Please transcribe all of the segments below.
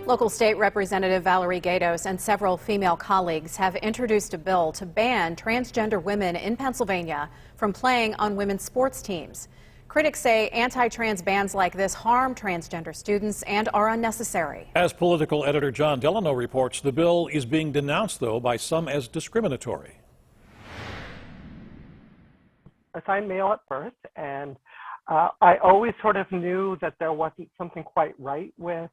Local State Representative Valerie Gaydos and several female colleagues have introduced a bill to ban transgender women in Pennsylvania from playing on women's sports teams. Critics say anti-trans bans like this harm transgender students and are unnecessary. As political editor John Delano reports, the bill is being denounced, though, by some as discriminatory. Assigned male at birth, and I always sort of knew that there wasn't something quite right with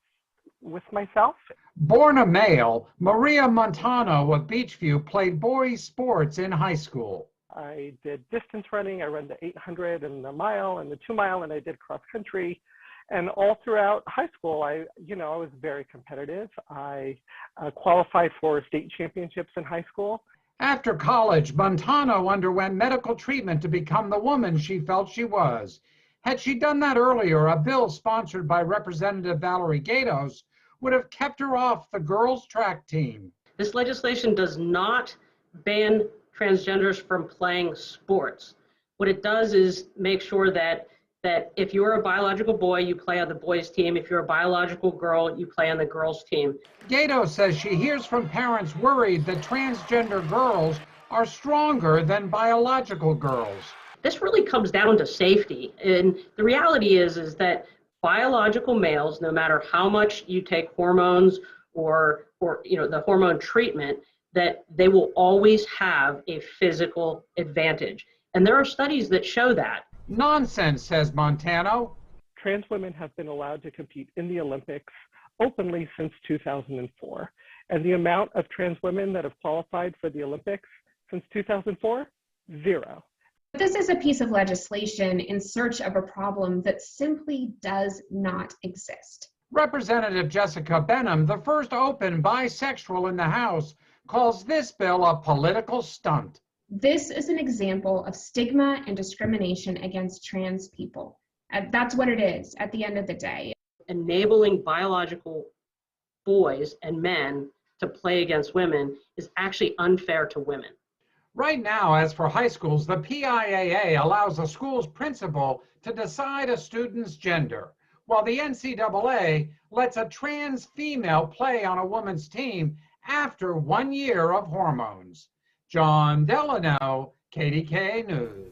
myself. Born a male, Maria Montano of Beachview played boys sports in high school. I did distance running. I ran the 800 and the mile and the 2 mile, and I did cross country. And all throughout high school, I was very competitive. I qualified for state championships in high school. After college, Montano underwent medical treatment to become the woman she felt she was. Had she done that earlier, a bill sponsored by Representative Valerie Gaydos would have kept her off the girls' track team. This legislation does not ban transgenders from playing sports. What it does is make sure that if you're a biological boy, you play on the boys' team. If you're a biological girl, you play on the girls' team. Gaydos says she hears from parents worried that transgender girls are stronger than biological girls. This really comes down to safety. And the reality is that biological males, no matter how much you take hormones or the hormone treatment, that they will always have a physical advantage. And there are studies that show that. Nonsense, says Montano. Trans women have been allowed to compete in the Olympics openly since 2004. And the amount of trans women that have qualified for the Olympics since 2004, 0. This is a piece of legislation in search of a problem that simply does not exist. Representative Jessica Benham, the first open bisexual in the House, calls this bill a political stunt. This is an example of stigma and discrimination against trans people. That's what it is at the end of the day. Enabling biological boys and men to play against women is actually unfair to women. Right now, as for high schools, the PIAA allows a school's principal to decide a student's gender, while the NCAA lets a trans female play on a woman's team after 1 year of hormones. John Delano, KDKA News.